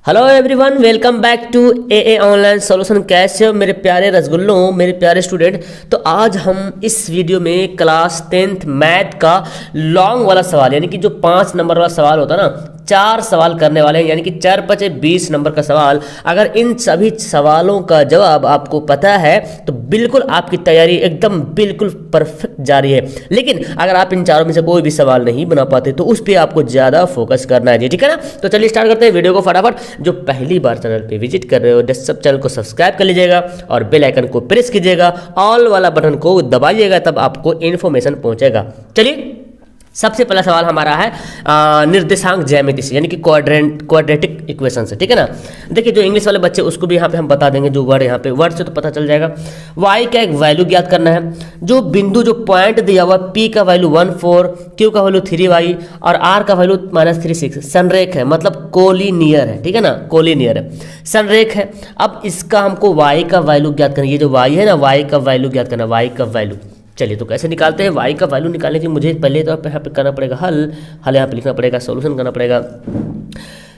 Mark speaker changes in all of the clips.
Speaker 1: Hello everyone, welcome back to a online solution. कैसे हो मेरे प्यारे रसगुल्लों, मेरे प्यारे स्टूडेंट। तो आज हम इस वीडियो में क्लास 10th मैथ का लॉन्ग वाला सवाल यानी कि जो 5 नंबर वाला सवाल होता है ना, 4 सवाल करने वाले हैं, यानी कि 4 5 20 नंबर का सवाल। अगर इन सभी सवालों का जवाब आपको पता है तो बिल्कुल आपकी तैयारी एकदम बिल्कुल परफेक्ट जा रही है। लेकिन अगर आप इन चारों में से कोई भी सवाल नहीं बना पाते तो उस पर आपको ज़्यादा फोकस करना है जी, ठीक है ना। तो चलिए स्टार्ट करते हैं वीडियो को फटाफट। जो पहली बार चैनल पे विजिट कर रहे हो, सब चैनल को सब्सक्राइब कर लीजिएगा और बेल आइकन को प्रेस कीजिएगा, ऑल वाला बटन को दबाइएगा, तब आपको इन्फॉर्मेशन पहुंचेगा। चलिए सबसे पहला सवाल हमारा है निर्देशांक ज्यामिति से, यानी कि क्वाड्रेटिक इक्वेशन से, ठीक है ना। देखिए जो इंग्लिश वाले बच्चे उसको भी यहाँ पे हम बता देंगे, जो वर्ड यहाँ पे वर्ड से तो पता चल जाएगा। y का एक वैल्यू ज्ञात करना है। जो बिंदु जो पॉइंट दिया हुआ p का वैल्यू 1 4, q का वैल्यू 3y और r का वैल्यू -3 6 संरेख है, मतलब कोलिनियर है, ठीक है ना, कोलिनियर है, संरेख है। अब इसका हमको y का वैल्यू ज्ञात करना है। ये जो y है ना, y का वैल्यू ज्ञात करना, y का वैल्यू। चलिए तो कैसे निकालते हैं y का वैल्यू निकालने की मुझे पहले तो यहाँ पे करना पड़ेगा हल यहाँ पे लिखना पड़ेगा, सॉल्यूशन करना पड़ेगा।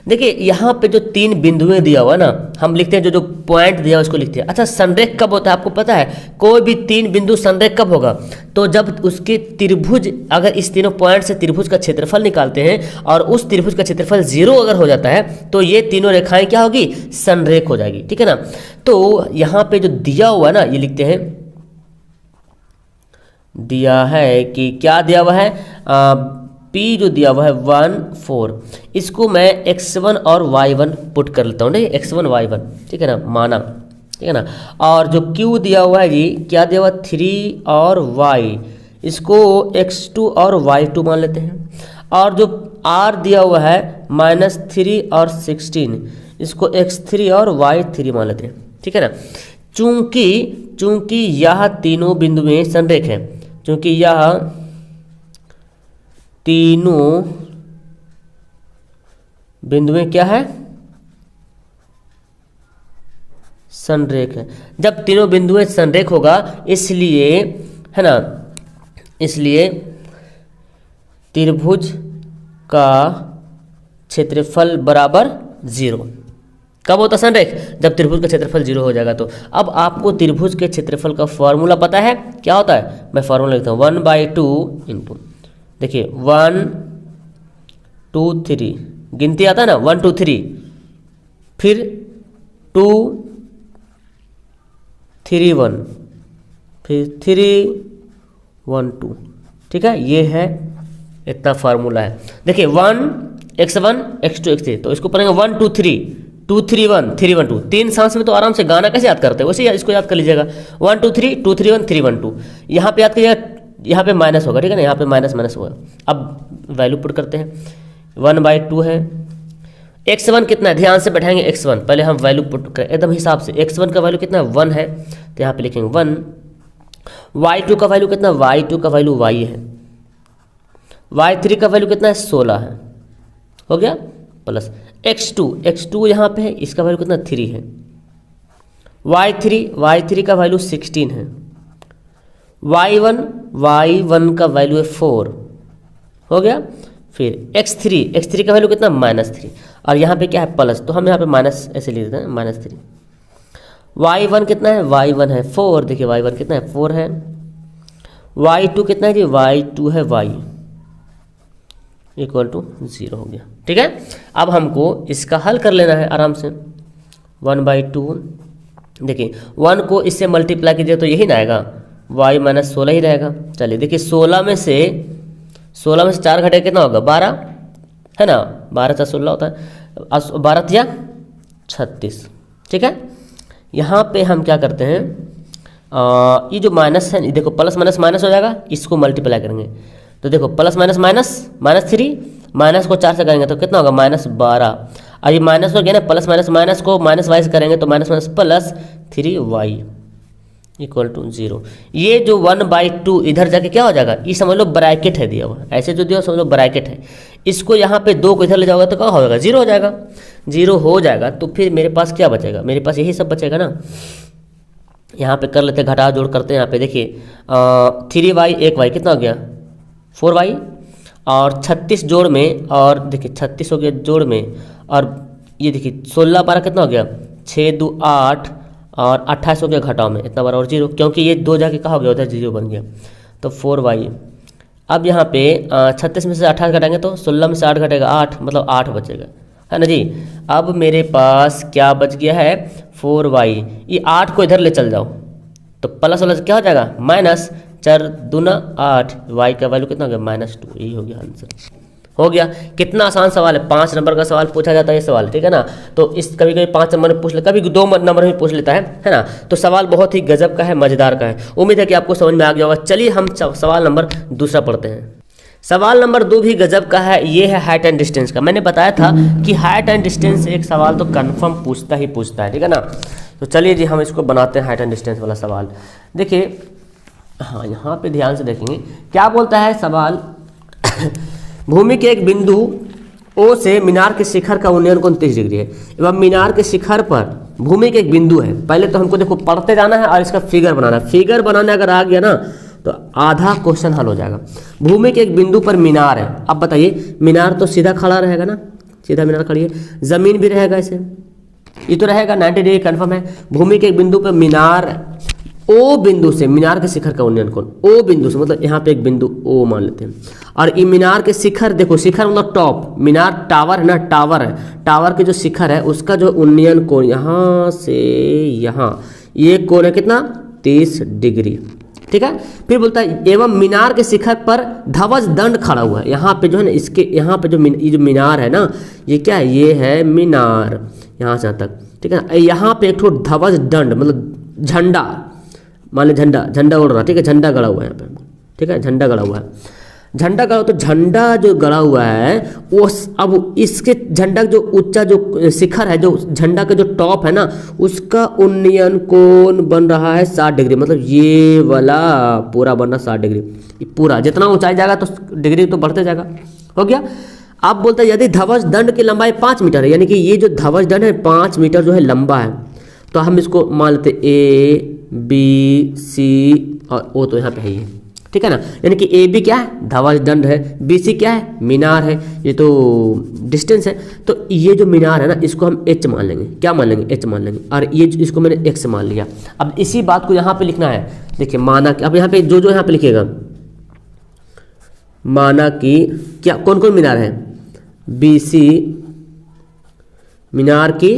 Speaker 1: देखिए यहाँ पे जो 3 बिंदुएं दिया हुआ ना, हम लिखते हैं जो पॉइंट दिया हुआ उसको लिखते हैं। अच्छा संरेख कब होता है आपको पता है? कोई भी 3 बिंदु संरेख कब होगा? तो जब उसके त्रिभुज, अगर इस तीनों पॉइंट से त्रिभुज का क्षेत्रफल निकालते हैं और उस त्रिभुज का क्षेत्रफल 0 अगर हो जाता है तो ये तीनों रेखाएं क्या होगी? संरेख हो जाएगी, ठीक है ना। तो यहाँ पे जो दिया हुआ है ना, ये लिखते हैं, दिया है कि क्या दिया हुआ है, P जो दिया हुआ है 1 4, इसको मैं x1 और y1 पुट कर लेता हूँ, नहीं x1 y1, ठीक है ना, माना, ठीक है ना। और जो Q दिया हुआ है जी, क्या दिया हुआ 3 और y, इसको x2 और y2 मान लेते हैं। और जो R दिया हुआ है -3 और 16, इसको x3 और y3 मान लेते हैं, ठीक है ना। चूंकि यह तीनों बिंदुएं संरेख हैं, चूंकि यह तीनों बिंदुएं क्या है? संरेख है। जब तीनों बिंदुएं संरेख होगा इसलिए, है ना, इसलिए त्रिभुज का क्षेत्रफल बराबर 0। कब होता संरेख? जब त्रिभुज का क्षेत्रफल 0 हो जाएगा। तो अब आपको त्रिभुज के क्षेत्रफल का फॉर्मूला पता है, क्या होता है? मैं फॉर्मूला लिखता हूँ 1/2 इंटू, देखिए 1 2 3, गिनती आता है ना 1 2 3, फिर 2 3 1, फिर 3 1 2, ठीक है। ये है, इतना फार्मूला है। देखिए 1 x1 x2 x3, तो इसको पढ़ेंगे 1 2 3 2 3 1 3 1 2। 3 सांस में तो आराम से गाना कैसे याद करते हैं, वैसे इसको याद कर लीजिएगा 1 2 3 2 3 1 3 1 2। यहाँ पे याद करिएगा, यहाँ पे माइनस होगा, ठीक है ना, यहाँ पे माइनस होगा। अब वैल्यू पुट करते हैं, 1/2 है। x1 कितना है, ध्यान से बैठाएंगे x1, पहले हम वैल्यू पुट करें एकदम हिसाब से। x1 का वैल्यू कितना है? 1 है, तो यहाँ पे लिखेंगे 1। y2 का वैल्यू कितना? y2 का वैल्यू y है। y3 का वैल्यू कितना है? 16 है, हो गया, प्लस x2 यहाँ पे है, इसका वैल्यू कितना? 3 है। y3 का वैल्यू 16 है। y1 का वैल्यू है 4, हो गया। फिर x3 का वैल्यू कितना? -3, और यहाँ पे क्या है? प्लस, तो हम यहाँ पे माइनस ऐसे लिख देते हैं, -3। y1 कितना है? y1 है 4, देखिए y1 कितना है? 4 है। y2 कितना है जी? y2 है y = 0 हो गया, ठीक है। अब हमको इसका हल कर लेना है आराम से। 1/2, देखिए 1 को इससे मल्टीप्लाई कीजिए तो यही ना आएगा, y -16 ही रहेगा। चलिए देखिए 16 में से 4 घटे कितना होगा? 12, है ना, 12 × 16 होता है, 12 या 36, ठीक है। यहाँ पे हम क्या करते हैं, ये जो माइनस है, देखो प्लस माइनस हो जाएगा, इसको मल्टीप्लाई करेंगे तो देखो प्लस -3, माइनस को 4 से करेंगे तो कितना होगा? -12। और ये माइनस हो गया ना, प्लस माइनस को -y से करेंगे तो प्लस 3y = 0। ये जो 1/2 इधर जाके क्या हो जाएगा? ये समझ लो ब्रैकेट है दिया हुआ, ऐसे जो दिया समझ लो ब्रैकेट है। इसको यहाँ पे 2 को इधर ले जाओगे तो क्या होगा? 0 हो जाएगा। 0 हो जाएगा तो फिर मेरे पास क्या बचेगा? मेरे पास यही सब बचेगा ना। यहाँ पे कर लेते, घटा जोड़ करते हैं। यहाँ पे देखिए 3y 1y कितना हो गया? 4y, और 36 जोड़ में, और देखिए 36 हो गया जोड़ में, और ये देखिए 16 12 कितना हो गया, 6 2 8 और 28 हो गया, घटाओ में इतना बड़ा और 0, क्योंकि ये 2 जाके कहाँ हो गया, उधर 0 बन गया, तो 4y। अब यहाँ पे 36 में से 28 घटाएंगे तो 16 में से 8 घटेगा 8, मतलब 8 बचेगा, है ना जी। अब मेरे पास क्या बच गया है, 4y। ये 8 को इधर ले चल जाओ तो प्लस वाला क्या हो जाएगा, माइनस 4 दूना 8, y का वैल्यू कितना हो गया, -2। यही हो गया आंसर, हो गया। कितना आसान सवाल है, 5 नंबर का सवाल पूछा जाता है ये सवाल, ठीक है ना। तो इस कभी कभी 5 नंबर में पूछ ले, कभी 2 नंबर में पूछ लेता है ना। तो सवाल बहुत ही गजब का है, मज़ेदार का है। उम्मीद है कि आपको समझ में आ गया होगा। चलिए हम सवाल नंबर दूसरा पढ़ते हैं। सवाल नंबर 2 भी गजब का है, ये है हाइट एंड डिस्टेंस का। मैंने बताया था कि हाइट एंड डिस्टेंस एक सवाल तो कन्फर्म पूछता ही पूछता है, ठीक है ना। तो चलिए जी हम इसको बनाते हैं हाइट एंड डिस्टेंस वाला सवाल। देखिए हाँ, यहाँ पे ध्यान से देखेंगे क्या बोलता है सवाल। भूमि के एक बिंदु O से मीनार के शिखर का उन्नयन कोण 30 डिग्री है एवं मीनार के शिखर पर भूमि के एक बिंदु है। पहले तो हमको देखो पढ़ते जाना है और इसका फिगर बनाना है। फिगर बनाने अगर आ गया ना तो आधा क्वेश्चन हल हो जाएगा। भूमि के एक बिंदु पर मीनार है। अब बताइए, मीनार तो सीधा खड़ा रहेगा ना, सीधा मीनार खड़ी है, जमीन भी रहेगा, ऐसे ये तो रहेगा 90 डिग्री कन्फर्म है। भूमि के एक बिंदु पर मीनार ओ बिंदु से मीनार के शिखर का उन्नयन कोण, ओ बिंदु से मतलब यहाँ पे एक बिंदु ओ मान लेते हैं। और ये मीनार के शिखर, देखो शिखर मतलब टॉप, मीनार टावर है ना, टावर है, टावर के जो शिखर है उसका जो उन्नयन कोण यहाँ से यहाँ, ये कोण है कितना, 30 डिग्री, ठीक है। फिर बोलता है एवं मीनार के शिखर पर ध्वज दंड खड़ा हुआ है। यहाँ पे जो है ना, इसके यहाँ पे ये जो मीनार है ना, ये क्या है, ये है मीनार, यहाँ से यहाँ तक, ठीक है। यहाँ पे एक ठो ध्वज दंड मतलब झंडा, मान ली झंडा उड़ रहा, ठीक है, झंडा गड़ा हुआ है यहाँ पे, ठीक है, झंडा गड़ा हुआ है, झंडा गड़ा, तो झंडा जो गड़ा हुआ है वो अब इसके झंडा जो ऊंचा जो शिखर है, जो झंडा का जो टॉप है ना, उसका उन्नयन कोण बन रहा है 60 डिग्री, मतलब ये वाला पूरा बन रहा 60 डिग्री। ये पूरा जितना ऊंचाई जाएगा तो डिग्री तो बढ़ते जाएगा, हो गया। अब बोलता है यदि ध्वज दंड की लंबाई 5 मीटर है, यानी कि ये जो ध्वज दंड है 5 मीटर जो है लंबा है, तो हम इसको मान लेते ए बी सी और ओ तो यहाँ पे है ये, ठीक है ना। यानी कि ए बी क्या है, ध्वज दंड है, बी सी क्या है, मीनार है, ये तो डिस्टेंस है। तो ये जो मीनार है ना, इसको हम एच मान लेंगे, क्या मान लेंगे, एच मान लेंगे, और ये इसको मैंने एक्स मान लिया। अब इसी बात को यहाँ पे लिखना है, देखिए माना कि अब यहाँ पे जो यहाँ पे लिखिएगा, माना कि क्या कौन कौन मीनार है, बी सी मीनार की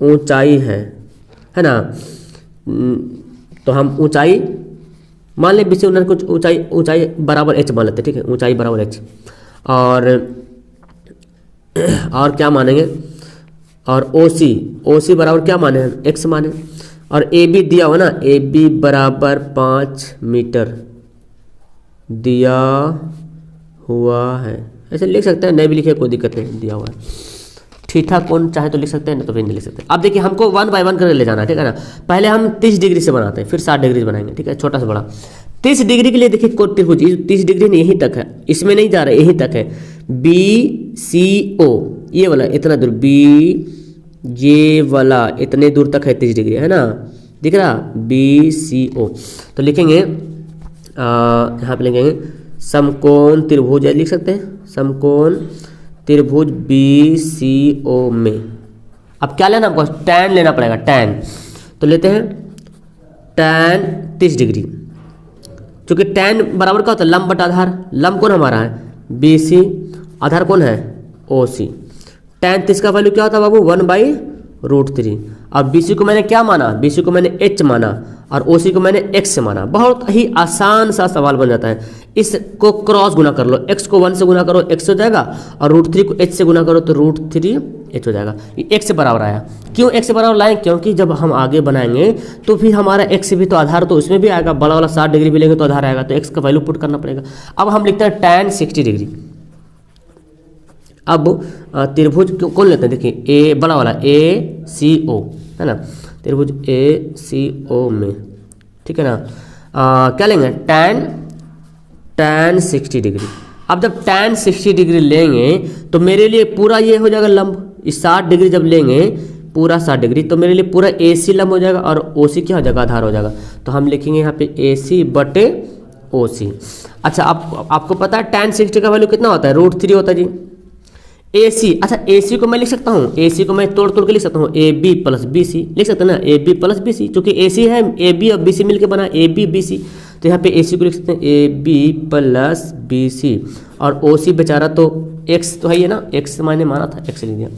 Speaker 1: ऊंचाई है ना। तो हम ऊंचाई मान ले, बीसी मीनार को ऊंचाई बराबर एच मान लेते, ठीक है, ऊंचाई बराबर एच। और क्या मानेंगे, और ओ सी बराबर क्या माने, एक्स माने। और ए बी दिया हुआ ना, ए बी बराबर 5 मीटर दिया हुआ है, ऐसे लिख सकते हैं, नहीं भी लिखे कोई दिक्कत नहीं, दिया हुआ है। थीटा कोण चाहे तो लिख सकते हैं, ना तो भी नहीं लिख सकते। अब देखिए हमको 1 बाय 1 करके ले जाना है, ठीक है ना। पहले हम 30 डिग्री से बनाते हैं, फिर 60 डिग्री बनाएंगे, ठीक है, छोटा से बड़ा। 30 डिग्री के लिए देखिए कोण त्रिभुज 30 डिग्री नहीं, यहीं तक है, इसमें नहीं जा रहा है, यहीं तक है। बी सी ओ ये वाला इतना दूर, बी ये वाला इतने दूर तक है 30 डिग्री, है ना, दिख रहा, बी सी ओ। तो लिखेंगे यहाँ पे लिखेंगे समकोण त्रिभुज, लिख सकते हैं समकोण त्रिभुज बी सी ओ में। अब क्या लेना हमको, टैन लेना पड़ेगा, टैन। तो लेते हैं टैन 30 डिग्री, क्योंकि टैन बराबर क्या होता है, लंब बटा आधार। लंब कौन हमारा है, बी सी, आधार कौन है, ओ सी। टैन 30 का वैल्यू क्या होता है बाबू, 1/√3। अब बी सी को मैंने क्या माना, बी सी को मैंने एच माना, और ओ सी को मैंने एक्स से माना। बहुत ही आसान सा सवाल बन जाता है। इसको क्रॉस गुना कर लो, एक्स को 1 से गुना करो, एक्स हो जाएगा, और √3 को एच से गुना करो तो √3 एच हो जाएगा। ये एक्स से बराबर आया। क्यों एक्स से बराबर लाएं, क्योंकि जब हम आगे बनाएंगे तो फिर हमारा एक्स से भी तो आधार तो उसमें भी आएगा, बड़ा वाला 60 डिग्री भी लेंगे तो आधार आएगा, तो एक्स का वैल्यू पुट करना पड़ेगा। अब हम लिखते हैं टैन 60 डिग्री। अब त्रिभुज कौन लेते हैं, देखिए ए बड़ा वाला ए सी ओ, है ना, त्रिभुज ए सी ओ में, ठीक है ना। क्या लेंगे, टैन 60 डिग्री। अब जब टैन 60 डिग्री लेंगे तो मेरे लिए पूरा ये हो जाएगा लंब। इस 60 डिग्री जब लेंगे पूरा 60 डिग्री, तो मेरे लिए पूरा ए सी लंब हो जाएगा, और ओ सी क्या हो जाएगा, आधार हो जाएगा। तो हम लिखेंगे यहाँ पे ए सी बटे ओ सी। अच्छा आपको पता है टैन 60 का वैल्यू कितना होता है, √3 होता है जी। AC, अच्छा AC को मैं लिख सकता हूँ, AC को मैं तोड़ तोड़ के लिख सकता हूँ, AB प्लस BC लिख सकते हैं ना, AB प्लस BC, क्योंकि AC है, AB और BC मिलकर बना AB BC, तो यहाँ पे AC को लिख सकते हैं AB प्लस BC, और OC बेचारा तो X तो है ही है ना, X मैंने माना था, X लिख दिया।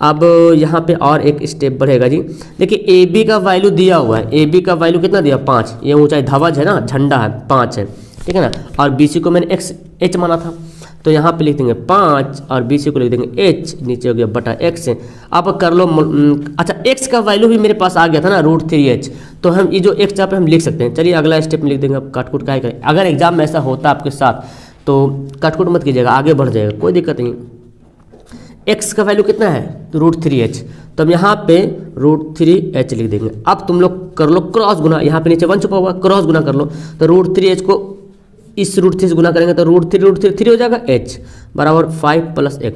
Speaker 1: अब यहाँ पे और एक स्टेप बढ़ेगा जी, देखिए AB का वैल्यू दिया हुआ है, AB का वैल्यू कितना दिया 5, ये ऊंचाई ध्वज है ना, झंडा है 5 है, ठीक है ना, और BC को मैंने H माना था, तो यहाँ पे लिख देंगे 5 और BC को लिख देंगे H, नीचे हो गया बटा X है। अब कर लो, अच्छा X का वैल्यू भी मेरे पास आ गया था ना √3H, तो हम ये जो X जहाँ पे हम लिख सकते हैं, चलिए अगला स्टेप में लिख देंगे। अब काटकुट क्या करें, अगर एग्जाम में ऐसा होता आपके साथ तो काटकुट मत कीजिएगा, आगे बढ़ जाएगा, कोई दिक्कत नहीं। X का वैल्यू कितना है √3H, तो हम यहाँ पे √3H लिख देंगे। अब तुम लोग कर लो क्रॉस गुना, यहाँ पे नीचे 1 छुपा हुआ, क्रॉस गुना कर लो, तो √3H को इस √3 से गुना करेंगे तो √3 हो जाएगा, H बराबर 5 प्लस X,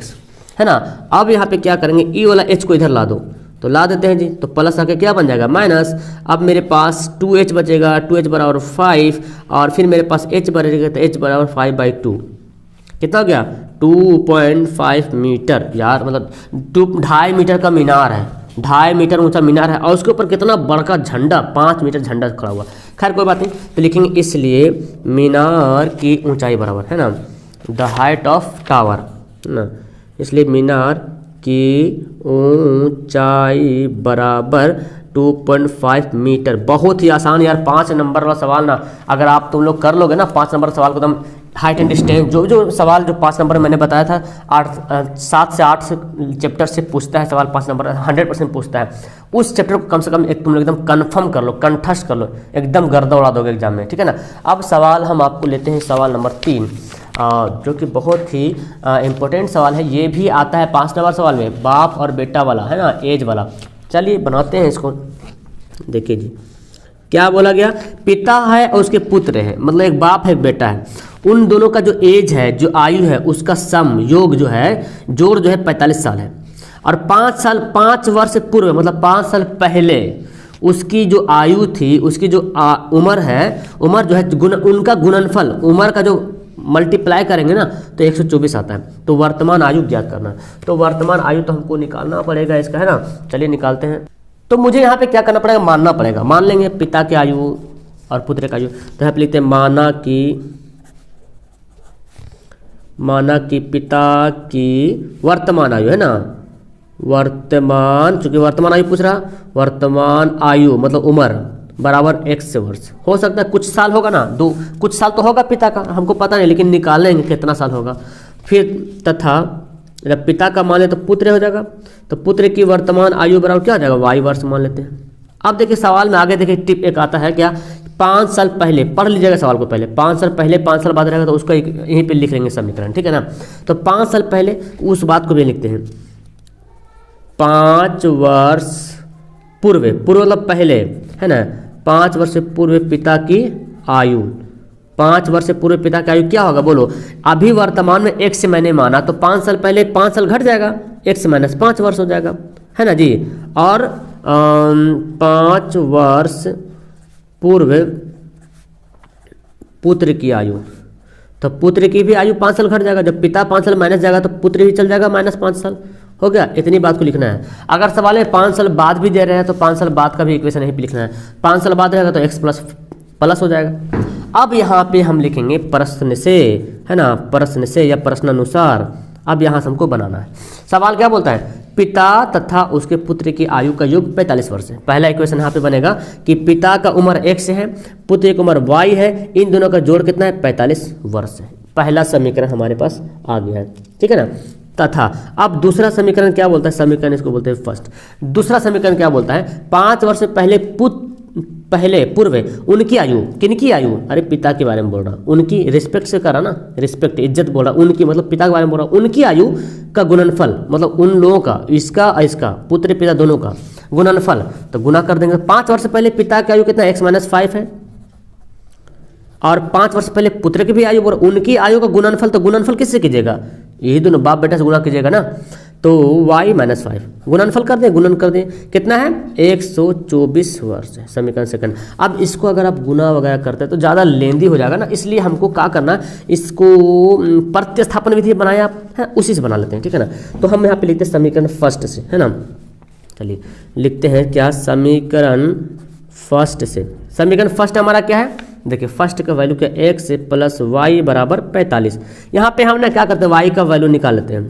Speaker 1: है ना। अब यहाँ पे क्या करेंगे, ई वाला H को इधर ला दो, तो ला देते हैं जी, तो प्लस आके क्या बन जाएगा माइनस। अब मेरे पास 2H बचेगा, 2H बराबर 5, और फिर मेरे पास H बचेगा, तो H बराबर 5/2, कितना हो गया 2.5 मीटर, यार मतलब 2.5 मीटर का मीनार है, 2.5 मीटर ऊंचा मीनार है, और उसके ऊपर कितना बड़का झंडा, 5 मीटर झंडा खड़ा हुआ। खैर कोई बात नहीं, तो लिखेंगे इसलिए मीनार की ऊंचाई बराबर है ना, द हाइट ऑफ टावर ना, इसलिए मीनार की ऊंचाई बराबर 2.5 मीटर। बहुत ही आसान यार, 5 नंबर वाला सवाल ना, अगर आप तुम लोग कर लोगे ना 5 नंबर सवाल को, एकदम हाइट एंड डिस्टेंस, जो सवाल जो 5 नंबर मैंने बताया था, 7 से 8 से चैप्टर से पूछता है सवाल, 5 नंबर 100% पूछता है, उस चैप्टर को कम से कम एक तुम लोग एकदम कन्फर्म कर लो, कंठस्थ कर लो, एकदम गर्दा उड़ा दोगे एग्जाम में, ठीक है ना। अब सवाल हम आपको लेते हैं सवाल नंबर 3, जो कि बहुत ही इम्पोर्टेंट सवाल है, ये भी आता है 5 नंबर सवाल में, बाप और बेटा वाला है ना, एज वाला। चलिए बनाते हैं इसको, देखिए जी क्या बोला गया, पिता है और उसके पुत्र है, मतलब एक बाप है एक बेटा है, उन दोनों का जो एज है, जो आयु है, उसका सम योग जो है, जोड़ जो है 45 साल है, और 5 वर्ष पूर्व मतलब 5 साल पहले उसकी जो आयु थी, उसकी जो उम्र है, उम्र जो है उनका गुणनफल, उम्र का जो मल्टीप्लाई करेंगे ना तो 124 आता है। तो वर्तमान आयु ज्ञात करना है, तो वर्तमान आयु तो हमको निकालना पड़ेगा इसका, है ना। चलिए निकालते हैं। तो मुझे यहाँ पे क्या करना पड़ेगा, मानना पड़ेगा, मान लेंगे पिता की आयु और पुत्र का आयु, तो यहाँ पे लिखते हैं माना कि पिता की वर्तमान आयु है ना, वर्तमान, चूंकि वर्तमान आयु पूछ रहा, वर्तमान आयु मतलब उम्र बराबर X वर्ष, हो सकता है कुछ साल होगा ना, कुछ साल तो होगा पिता का, हमको पता नहीं, लेकिन निकालेंगे कितना साल होगा। फिर तथा जब पिता का मान ले तो पुत्र हो जाएगा, तो पुत्र की वर्तमान आयु बराबर क्या हो जाएगा, Y वर्ष मान लेते हैं। अब देखिए सवाल में आगे देखिए टिप एक आता है क्या, 5 साल पहले, पढ़ लीजिएगा सवाल को पहले, 5 साल पहले 5 साल बाद रहेगा, तो उसको यहीं पे लिख लेंगे समीकरण, ठीक है ना। तो 5 साल पहले उस बात को भी लिखते हैं, 5 वर्ष पूर्व मतलब पहले, है ना, 5 वर्ष पूर्व पिता की आयु, 5 वर्ष पूर्व पिता की आयु क्या होगा बोलो, अभी वर्तमान में X मैंने माना, तो 5 साल पहले 5 साल घट जाएगा, X - 5 वर्ष हो जाएगा, है ना जी। और 5 वर्ष पूर्व पुत्र की आयु, तो पुत्र की भी आयु 5 साल घट जाएगा, जब पिता 5 साल माइनस जाएगा तो पुत्र भी चल जाएगा -5 साल, हो गया। इतनी बात को लिखना है। अगर सवाल में 5 साल बाद भी दे रहे हैं तो 5 साल बाद का भी इक्वेशन यहीं पे लिखना है, 5 साल बाद रहेगा तो X प्लस हो जाएगा। अब यहाँ पे हम लिखेंगे प्रश्न से, है ना, प्रश्न से या प्रश्नानुसार। अब यहाँ से हमको बनाना है, सवाल क्या बोलता है, पिता तथा उसके पुत्र की आयु का योग 45 वर्ष है। पहला इक्वेशन यहाँ पे बनेगा कि पिता का उम्र X है, पुत्र की उम्र Y है, इन दोनों का जोड़ कितना है 45 वर्ष है। पहला समीकरण हमारे पास आ गया है, ठीक है ना। तथा अब दूसरा समीकरण क्या बोलता है, समीकरण इसको बोलते हैं फर्स्ट। दूसरा समीकरण क्या बोलता है, 5 वर्ष पहले पूर्व उनकी आयु, किनकी आयु, अरे पिता के बारे में बोल रहा, उनकी रिस्पेक्ट से करा ना, रिस्पेक्ट इज्जत बोल रहा, उनकी मतलब पिता के बारे में बोल रहा, उनकी आयु का गुणनफल मतलब उन लोगों का, इसका पुत्र पिता दोनों का गुणनफल, तो गुना कर देंगे। 5 वर्ष पहले पिता की आयु कितना X - 5 है, और 5 वर्ष पहले पुत्र की भी आयु बोल, उनकी आयु का गुणनफल, तो गुणनफल किससे कीजिएगा, यही दोनों बाप बेटा से गुणा कीजिएगा ना। तो y माइनस 5 गुणनफल कर दें, गुणन कर दें, कितना है 124 वर्ष है समीकरण सेकंड। अब इसको अगर आप गुना वगैरह करते हैं तो ज़्यादा लेंदी हो जाएगा ना, इसलिए हमको क्या करना, इसको प्रतिस्थापन विधि बनाया आप है उसी से बना लेते हैं, ठीक है ना। तो हम यहाँ पे लिखते हैं समीकरण फर्स्ट से, है ना। चलिए लिखते हैं क्या, समीकरण फर्स्ट से। समीकरण फर्स्ट हमारा क्या है, देखिए फर्स्ट का वैल्यू क्या, x प्लस वाई बराबर 45। यहाँ पे हम ना क्या करते हैं, y का वैल्यू निकाल लेते हैं।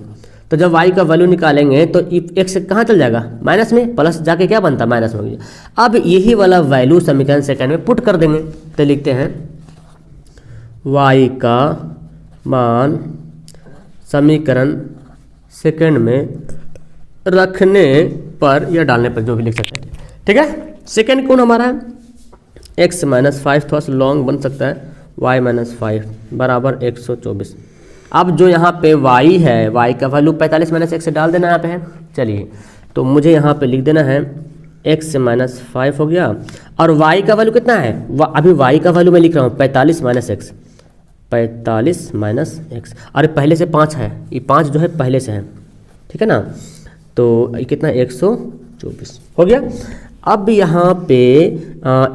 Speaker 1: तो जब y का वैल्यू निकालेंगे तो x कहाँ चल जाएगा, माइनस में, प्लस जाके क्या बनता है, माइनस में हो गया। अब यही वाला वैल्यू समीकरण सेकंड में पुट कर देंगे। तो लिखते हैं y का मान समीकरण सेकंड में रखने पर या डालने पर, जो भी लिख सकते हैं, ठीक है। सेकंड कौन हमारा है, x माइनस 5, थोड़ा सा लॉन्ग बन सकता है, y माइनस 5 बराबर 124। अब जो यहाँ पे y है, y का वैल्यू 45 माइनस 1 से डाल देना यहाँ पे है। चलिए तो मुझे यहाँ पे लिख देना है x माइनस 5 हो गया, और y का वैल्यू कितना है, अभी y का वैल्यू मैं लिख रहा हूँ 45 माइनस x, 45 माइनस x, और पहले से 5 है, ये 5 जो है पहले से है, ठीक है ना। तो ये कितना 124 हो गया। अब यहाँ पे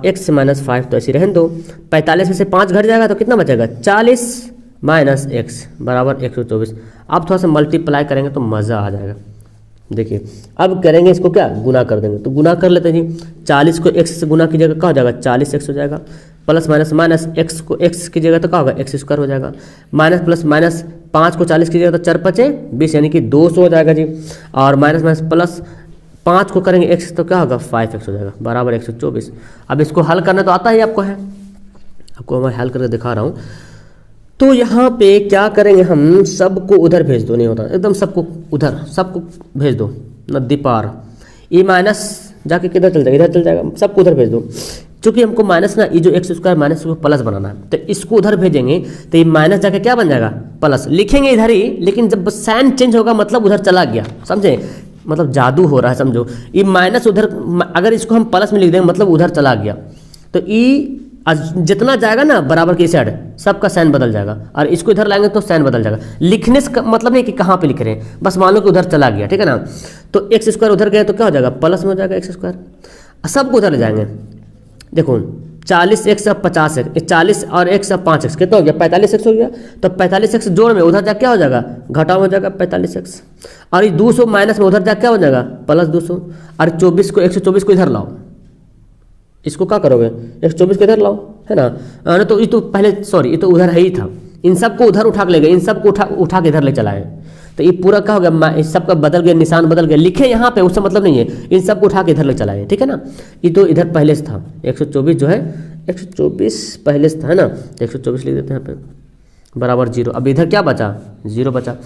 Speaker 1: x माइनस 5 तो ऐसे रहने दो, 45 में से 5 घट जाएगा तो कितना बचेगा, 40 माइनस x बराबर 124। अब थोड़ा सा मल्टीप्लाई करेंगे तो मज़ा आ जाएगा। देखिए अब करेंगे इसको क्या, गुना कर देंगे, तो गुना कर लेते हैं जी। 40 को x से गुना कीजिएगा क्या हो जाएगा, 40x हो जाएगा, प्लस माइनस माइनस x को x कीजिएगा तो क्या होगा, x स्क्वायर हो जाएगा, माइनस प्लस माइनस 5 को 40 कीजिएगा तो 4 5 20 यानी कि 200 हो जाएगा जी, और माइनस माइनस प्लस 5 को करेंगे x तो क्या होगा 5x हो जाएगा बराबर 124। अब इसको हल करना तो आता ही आपको है, आपको मैं हल करके दिखा रहा हूँ। तो यहाँ पे क्या करेंगे हम, सबको उधर भेज दो, नहीं होता एकदम सबको उधर, सबको भेज दो नदी पार, ये माइनस जाके किधर चल जाएगा, इधर चल जाएगा, सबको उधर भेज दो। चूंकि हमको माइनस ना, ये जो एक्स स्क्वायर माइनस को प्लस बनाना है, तो इसको उधर भेजेंगे तो ये माइनस जाके क्या बन जाएगा, प्लस लिखेंगे इधर ही, लेकिन जब साइन चेंज होगा मतलब उधर चला गया, समझे, मतलब जादू हो रहा है, समझो। ये माइनस उधर, अगर इसको हम प्लस में लिख देंगे मतलब उधर चला गया, तो ई जितना जाएगा ना बराबर की साइड सबका साइन बदल जाएगा, और इसको इधर लाएंगे तो साइन बदल जाएगा। लिखने से मतलब नहीं कि कहाँ पे लिख रहे हैं, बस मान लो कि उधर चला गया, ठीक है ना। तो एक्स स्क्वायर उधर गया तो क्या हो जाएगा, प्लस में हो जाएगा एक्स स्क्वायर, सबको उधर ले जाएंगे। देखो 40x अब 50x, 40 और x अब 5x, कितना हो गया 45x हो गया। तो 45x जोड़ में उधर जा क्या हो जाएगा, घटाव हो जाएगा 45x, और ये 200 माइनस में उधर जा क्या हो जाएगा प्लस 200, और 24 को 124 को इधर लाओ, इसको क्या करोगे 124 को इधर लाओ, है ना। तो ये तो पहले सॉरी ये तो उधर है ही था, इन सबको उधर उठा के ले गए, इन सबको उठा के इधर ले चलाए, तो ये पूरा क्या हो गया, इस सबका बदल गया, निशान बदल गया, लिखे यहाँ पे उससे मतलब नहीं है, इन सबको उठा के इधर ले चलाए, ठीक है ना। ये तो इधर पहले से था 124 जो है 124 पहले से था, है ना। तो 124 लिख देते हैं यहाँ पे बराबर 0। अब इधर क्या बचा, 0 बचा,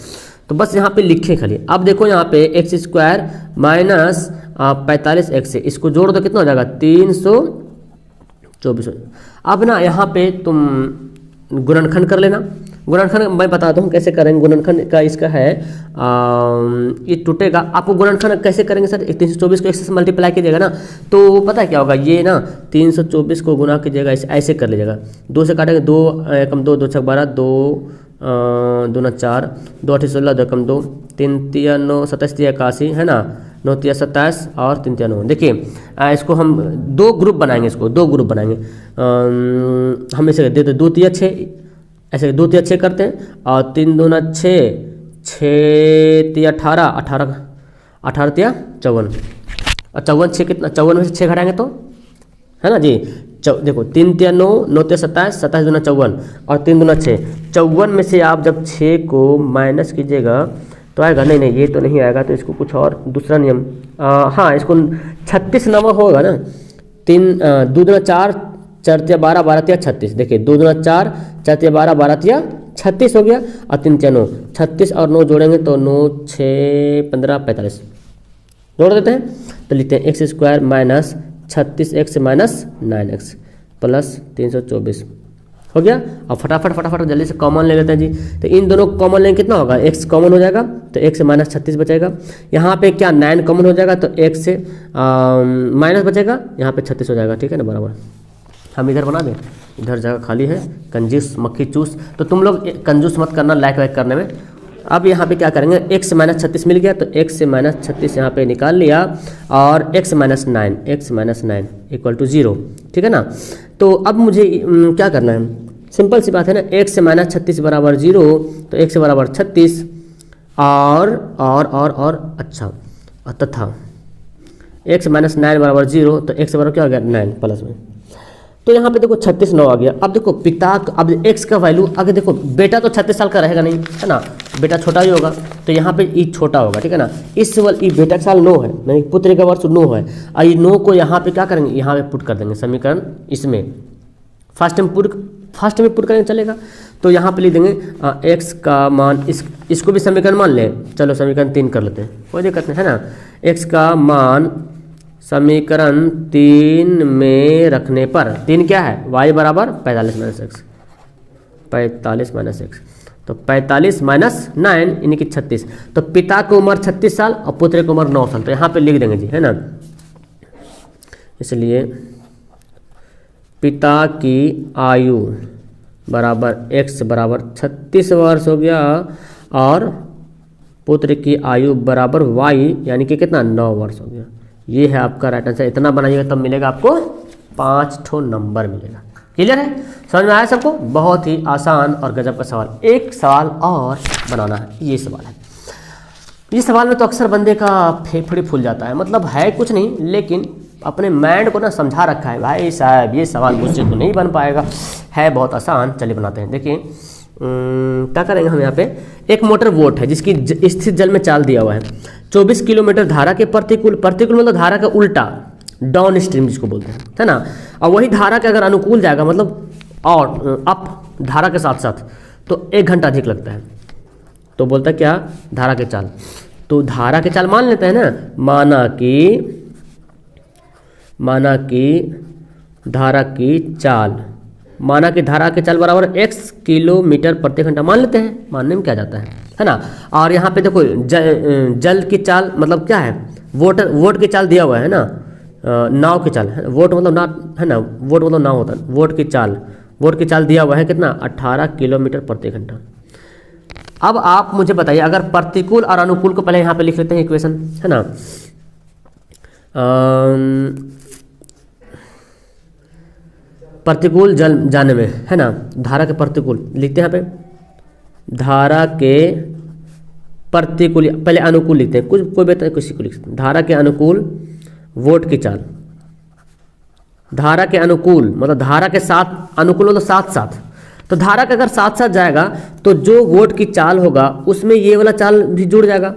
Speaker 1: तो बस यहाँ पे लिखे खाली। अब देखो यहाँ पे एक्स स्क्वायर माइनस 45x, इसको जोड़ दो कितना हो जाएगा 324। अब ना यहाँ पे तुम गुणनखंड कर लेना, गुणनखंड मैं बताता हूँ कैसे करेंगे। गुणनखंड का इसका है ये टूटेगा, आपको गुणनखंड कैसे करेंगे सर, 324 को 1 से मल्टीप्लाई कीजिएगा ना, तो पता है क्या होगा, ये ना 324 को गुना कीजिएगा, ऐसे कर लीजिएगा, 2 से काटेंगे, 2 कम 2, 2 छक 12, 2 2 9 4, 2 8 16, 2 कम 2, 3 3 9 27 3 81, है ना, 9 3 27 और 3 3 9। देखिए इसको हम 2 ग्रुप बनाएंगे, इसको 2 ग्रुप बनाएंगे, हम इसे देते 2 3 6, ऐसे 2 3 6 करते हैं, और 3 2 6, 6 3 18, 18 18 3 54, और 54 6 कितना, 54 में से 6 घटाएंगे तो, है ना जी। देखो 3 3 9, 9 3 27, 27 2 54, और 3 2 6, 54 में से आप जब 6 को माइनस कीजिएगा तो आएगा, नहीं नहीं ये तो नहीं आएगा, तो इसको कुछ और दूसरा नियम, हाँ इसको 36 नंबर होगा ना, 3 2 2 4, 4 3 12, 12 3 36, देखिए 2 2 4, 4 3 12, 12 3 36 हो गया, और 3 3 9, 36 और 9 जोड़ेंगे तो 9 6 15 45, जोड़ देते हैं तो लिखते हैं x square minus 36x minus 9x plus 324 हो गया। और फटाफट जल्दी से कॉमन ले लेते हैं जी, तो इन दोनों को कॉमन लेंगे कितना होगा, x कॉमन हो जाएगा तो x से माइनस 36 बचेगा, यहाँ पे क्या 9 कॉमन हो जाएगा तो x से माइनस बचेगा, यहाँ पे 36 हो जाएगा, ठीक है ना बराबर। हम इधर बना दें, इधर जगह खाली है, कंजूस मक्खी चूस, तो तुम लोग कंजूस मत करना लाइक वाइक करने में, अब यहाँ पे क्या करेंगे, x माइनस 36 मिल गया तो x माइनस 36 यहाँ पे निकाल लिया और x माइनस 9 इक्वल टू 0, ठीक है ना। तो अब मुझे क्या करना है, सिंपल सी बात है ना, x माइनस 36 बराबर 0, तो x बराबर 36 और अच्छा तथा x माइनस 9 बराबर 0, तो x बराबर क्या हो गया 9 प्लस में, तो यहाँ पे देखो 36 9 आ गया। अब देखो पिता अब x का वैल्यू, अगर देखो बेटा तो 36 साल का रहेगा नहीं, है ना, बेटा छोटा ही होगा, तो यहाँ पे ई छोटा होगा, ठीक है ना। इस ई बेटा का साल 9 है, नहीं पुत्र का वर्ष 9 है, और ये 9 को यहाँ पे क्या करेंगे, यहाँ पे पुट कर देंगे समीकरण इसमें, फर्स्ट में पुट करेंगे चलेगा। तो यहाँ पे लिख देंगे x का मान, इसको भी समीकरण मान लें, चलो समीकरण 3 कर लेते हैं, कोई दिक्कत नहीं, है ना। x का मान समीकरण 3 में रखने पर 3 क्या है, y बराबर 45 माइनस एक्स, तो 45 माइनस 9 यानी कि 36, तो पिता की उम्र 36 साल और पुत्र की उम्र 9 साल, तो यहाँ पे लिख देंगे जी, है ना। इसलिए पिता की आयु बराबर x बराबर 36 वर्ष हो गया और पुत्र की आयु बराबर y यानी कि कितना 9 वर्ष हो गया। ये है आपका राइट आंसर। इतना बनाइएगा तब मिलेगा आपको 5 नंबर मिलेगा। क्लियर है, समझ में आया सबको? बहुत ही आसान और गजब का सवाल। एक सवाल और बनाना है, ये सवाल है। इस सवाल में तो अक्सर बंदे का फेफड़े फूल जाता है, मतलब है कुछ नहीं लेकिन अपने माइंड को ना समझा रखा है, भाई साहब ये सवाल मुझसे तो नहीं बन पाएगा, है बहुत आसान। चलिए बनाते हैं। देखिए क्या करेंगे हम, यहाँ पे एक मोटर बोट है जिसकी स्थित जल में चाल दिया हुआ है, 24 किलोमीटर धारा के प्रतिकूल मतलब धारा का उल्टा, डाउन स्ट्रीम जिसको बोलते हैं, है ना। और वही धारा के अगर अनुकूल जाएगा मतलब और अप धारा के साथ साथ, तो 1 घंटा अधिक लगता है। तो बोलता है क्या, धारा के चाल। तो धारा के चाल मान लेते हैं ना, माना कि धारा की चाल, माना कि धारा के चाल बराबर x किलोमीटर प्रति घंटा मान लेते हैं, मानने में क्या जाता है ना। और यहाँ पे देखो जल की चाल मतलब क्या है, वोट की चाल दिया हुआ है ना, नाव की चाल, वोट मतलब ना, है ना, वोट मतलब नाव होता है, वोट की चाल दिया हुआ है कितना, 18 किलोमीटर प्रति घंटा। अब आप मुझे बताइए, अगर प्रतिकूल और अनुकूल को पहले यहाँ पे लिख लेते हैं इक्वेशन, है ना। प्रतिकूल जल जाने में, है ना, धारा के प्रतिकूल लिखते हैं यहाँ पे, धारा के प्रतिकूल, पहले अनुकूल लिखते हैं, कोई बेहतर किसी को लिख सकते हैं। धारा के अनुकूल वोट की चाल, धारा के अनुकूल मतलब धारा के साथ, अनुकूल मतलब साथ, तो धारा का अगर साथ जाएगा तो जो वोट की चाल होगा उसमें ये वाला चाल भी जुड़ जाएगा।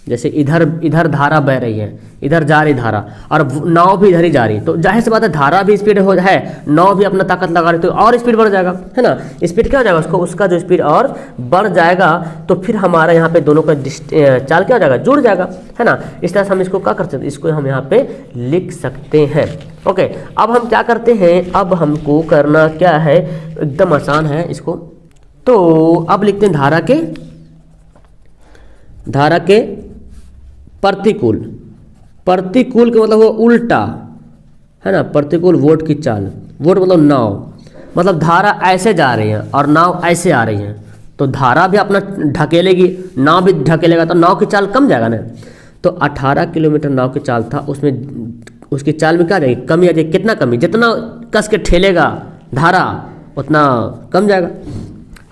Speaker 1: जैसे इधर धारा बह रही है, इधर जा रही धारा, और नाव भी इधर ही जा रही, तो जाहिर सी बात है धारा भी स्पीड है, नाव भी अपना ताकत लगा रही, तो और स्पीड बढ़ जाएगा, है ना। स्पीड क्या हो जाएगा, उसका जो स्पीड और बढ़ जाएगा, तो फिर हमारा यहाँ पे दोनों का चाल क्या हो जाएगा, जुड़ जाएगा, है ना। इस तरह से हम इसको क्या कर सकते हैं, इसको हम यहाँ पे लिख सकते हैं। ओके, अब हम क्या करते हैं, अब हमको करना क्या है, एकदम आसान है इसको। तो अब लिखते हैं धारा के प्रतिकूल के मतलब वो उल्टा, है ना, प्रतिकूल वोट की चाल, वोट मतलब नाव, मतलब धारा ऐसे जा रही है और नाव ऐसे आ रही है, तो धारा भी अपना ढकेलेगी, नाव भी ढकेलेगा, तो नाव की चाल कम जाएगा ना। तो 18 किलोमीटर नाव की चाल था, उसमें उसकी चाल में क्या आ जाएगी, कमी आ जाएगी। कितना कमी, जितना कस के ठेलेगा धारा उतना कम जाएगा,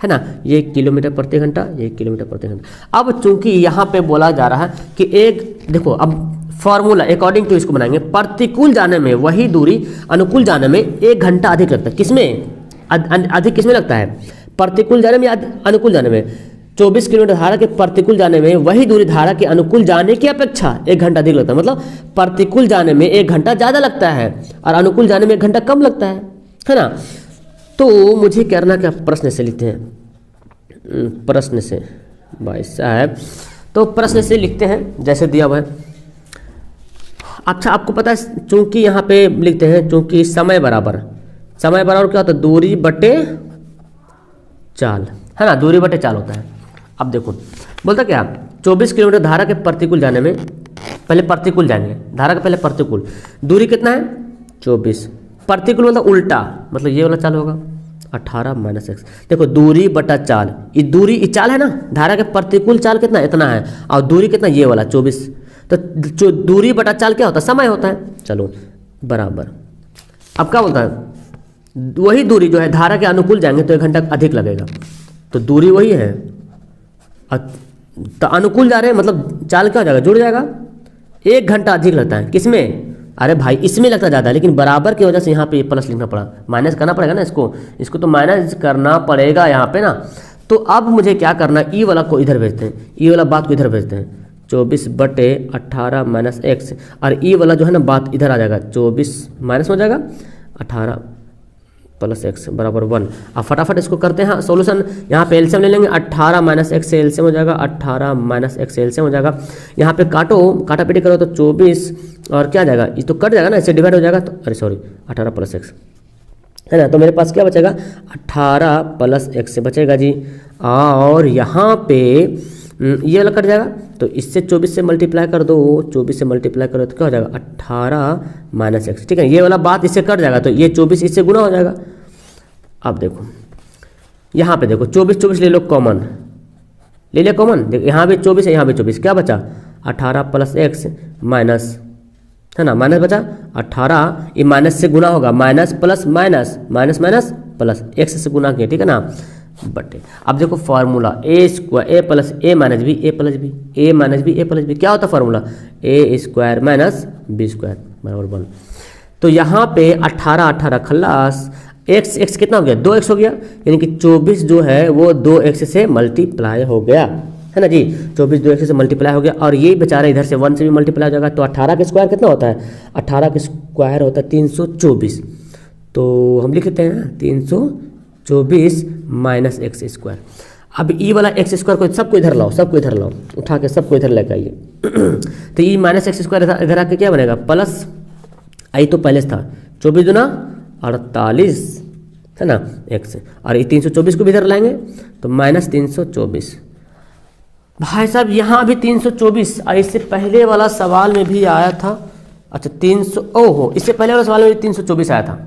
Speaker 1: है ना। ये किलोमीटर प्रति घंटा, ये किलोमीटर प्रति घंटा। अब चूंकि यहाँ पे बोला जा रहा है कि एक, देखो अब फॉर्मूला अकॉर्डिंग टू इसको बनाएंगे, प्रतिकूल जाने में वही दूरी अनुकूल जाने में 1 घंटा अधिक लगता है। किसमें अधिक, किसमें लगता है, प्रतिकूल जाने में या अनुकूल जाने में। 24 किलोमीटर धारा के प्रतिकूल जाने में वही दूरी धारा के अनुकूल जाने की अपेक्षा 1 घंटा अधिक लगता है, मतलब प्रतिकूल जाने में 1 घंटा ज़्यादा लगता है और अनुकूल जाने में 1 घंटा कम लगता है ना। तो मुझे करना क्या, प्रश्न से लिखते हैं, प्रश्न से भाई साहब, तो प्रश्न से लिखते हैं जैसे दिया हुआ है। अच्छा, आपको पता है चूंकि यहाँ पे लिखते हैं, चूंकि समय बराबर क्या होता है, दूरी बटे चाल, है ना, दूरी बटे चाल होता है। अब देखो बोलता क्या, 24 किलोमीटर धारा के प्रतिकूल जाने में, पहले प्रतिकूल जाएंगे, धारा के पहले प्रतिकूल, दूरी कितना है 24, प्रतिकूल मतलब उल्टा, मतलब ये वाला चाल होगा, 18 माइनस एक्स। देखो दूरी बटा चाल, ये दूरी ये चाल है ना, धारा के प्रतिकूल चाल कितना इतना है, और दूरी कितना ये वाला 24, तो जो दूरी बटा चाल क्या होता है, समय होता है। चलो बराबर, अब क्या बोलता है, वही दूरी जो है धारा के अनुकूल जाएंगे तो 1 घंटा अधिक लगेगा, तो दूरी वही है तो अनुकूल जा रहे हैं, मतलब चाल क्या हो जाएगा, जुड़ जाएगा, 1 घंटा अधिक लगता है। किसमें, अरे भाई इसमें लगता ज़्यादा है, लेकिन बराबर की वजह से यहाँ पे ये प्लस लिखना पड़ा, माइनस करना पड़ेगा ना, इसको तो माइनस करना पड़ेगा यहाँ पे ना। तो अब मुझे क्या करना, ई वाला को इधर भेजते हैं, ई वाला बात को इधर भेजते हैं, 24/18 माइनस एक्स, और ई वाला जो है ना बात इधर आ जाएगा, 24 माइनस हो जाएगा 18 प्लस एक्स बराबर 1। अब फटाफट इसको करते हैं सॉल्यूशन, यहाँ पे एलसीएम ले लेंगे, 18 माइनस एक्स से एलसीएम हो जाएगा, 18 माइनस एक्स से एलसीएम हो जाएगा। यहाँ पे काटा पीटी करो तो 24 और क्या जाएगा, ये तो कट जाएगा ना, इससे डिवाइड हो जाएगा, तो अरे सॉरी 18 प्लस एक्स है ना, तो मेरे पास क्या बचेगा, 18 प्लस एक्स से बचेगा जी। और यहाँ पे ये वाला कट जाएगा, तो इससे 24 से मल्टीप्लाई कर दो, 24 से मल्टीप्लाई करो तो क्या हो जाएगा, 18 माइनस एक्स, ठीक है, ये वाला बात इससे कट जाएगा, तो ये 24 इससे गुना हो जाएगा। अब देखो यहाँ पे देखो 24 ले लो कॉमन, ले लिया कॉमन, देखो यहाँ भी 24 है, यहाँ भी 24, क्या बचा 18 प्लस एक्स माइनस, है ना, माइनस बचा 18, ये माइनस से गुना होगा, minus plus minus, minus minus plus, x से गुना किया, ठीक है ना, बटे। अब देखो फार्मूला ए स्क्वायर, ए प्लस ए माइनस बी, ए प्लस बी, ए माइनस बी, ए प्लस बी, क्या होता है फार्मूला, ए स्क्वायर माइनस बी स्क्वायर बराबर 1। तो यहाँ पे 18 खल्लास, एक्स कितना हो गया, 2x हो गया, यानी कि 24 जो है वो 2x से मल्टीप्लाई हो गया, है ना जी, 24 2x से मल्टीप्लाई हो गया, और ये बेचारा इधर से 1 से भी मल्टीप्लाई हो जाएगा, तो 18 का स्क्वायर कितना होता है, 18 का स्क्वायर होता है 324, तो हम लिख लेते हैं 324 माइनस एक्स स्क्वायर। अब ई वाला एक्स स्क्वायर को सबको इधर लाओ, उठा के सबको इधर लेकर आइए तो ई माइनस एक्स स्क्वायर इधर आके क्या बनेगा, प्लस आई तो पहले था 24 दूना 48, है ना एक्स, और ये 324 को भी इधर लाएंगे तो माइनस 324। भाई साहब यहाँ भी 324, इससे पहले वाला सवाल में भी आया था, अच्छा 300, ओहो इससे पहले वाला सवाल में भी 324 आया था,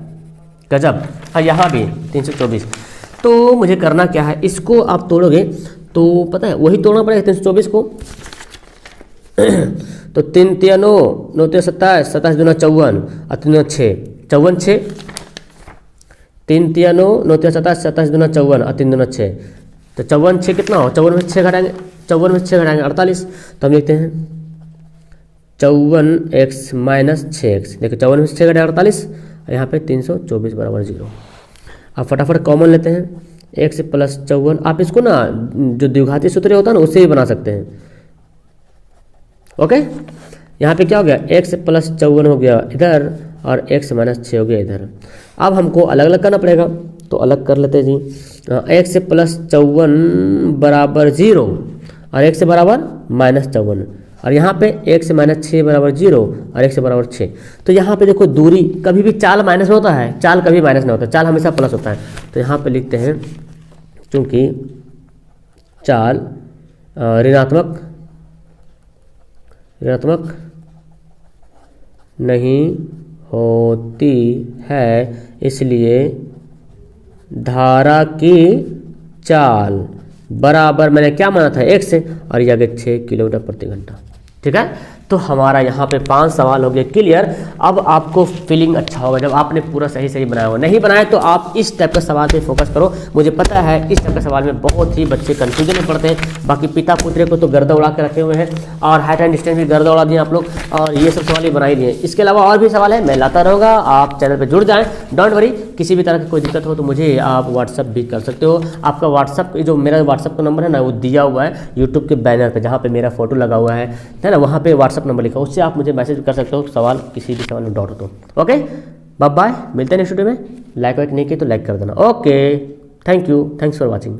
Speaker 1: गजब। हाँ यहाँ भी 324। तो मुझे करना क्या है, इसको आप तोड़ोगे तो पता है वही तोड़ना पड़ेगा 324 को तो 3 3 9 9 3 27, 27 दूना 54 और 3 6, 54 6, 3 3 9 9 3 27, 27 दूना 54 और 3 दूना 6, तो 54 6 कितना हो, 54 में 6 घटाएंगे, 54 में 6 घटाएंगे 48, तो हम लिखते हैं 54x माइनस 6x, देखिए 54 में 6 घटाए 48, यहाँ पे 324 बराबर 0। अब फटाफट कॉमन लेते हैं, x प्लस 54, आप इसको ना जो द्विघाती सूत्र होता है ना उससे भी बना सकते हैं, ओके। यहाँ पे क्या हो गया, x प्लस 54 हो गया इधर, और x माइनस 6 हो गया इधर। अब हमको अलग अलग करना पड़ेगा, तो अलग कर लेते हैं जी। x प्लस 54 बराबर 0 और x बराबर माइनस 54, और यहाँ पे x माइनस 6 बराबर 0 और x बराबर 6। तो यहाँ पे देखो दूरी, कभी भी चाल माइनस में होता है, चाल कभी माइनस नहीं होता, चाल हमेशा प्लस होता है। तो यहाँ पे लिखते हैं क्योंकि चाल ऋणात्मक नहीं होती है, इसलिए धारा की चाल बराबर, मैंने क्या माना था x, और ये आगे 6 किलोमीटर प्रति घंटा, ठीक है। तो हमारा यहाँ पे 5 सवाल हो गए क्लियर। अब आपको फीलिंग अच्छा होगा जब आपने पूरा सही बनाया हो, नहीं बनाए तो आप इस टाइप का सवाल पे फोकस करो। मुझे पता है इस टाइप का सवाल में बहुत ही बच्चे कंफ्यूजन में पड़ते हैं, बाकी पिता पुत्र को तो गर्दा उड़ा के रखे हुए हैं, और हाइट एंड डिस्टेंस भी गर्दा उड़ा दिए आप लोग, और ये सब सवाल ही बना ही दिए। इसके अलावा और भी सवाल है, मैं लाता रहूँगा, आप चैनल पर जुड़ जाएँ, डोंट वरी। किसी भी तरह की कोई दिक्कत हो तो मुझे आप व्हाट्सअप भी कर सकते हो। आपका व्हाट्सअप जो मेरा व्हाट्सअप का नंबर है ना, वो दिया हुआ है यूट्यूब के बैनर पर, जहाँ पर मेरा फोटो लगा हुआ है ना, वहाँ पर व्हाट्सअप नंबर लिखा, उससे आप मुझे मैसेज कर सकते हो, सवाल किसी भी सवाल में डाउट हो तो। ओके बाय बाय, मिलते हैं नेक्स्ट वीडियो में। लाइक वाइक नहीं किया तो लाइक कर देना। Okay thank you, thanks for watching.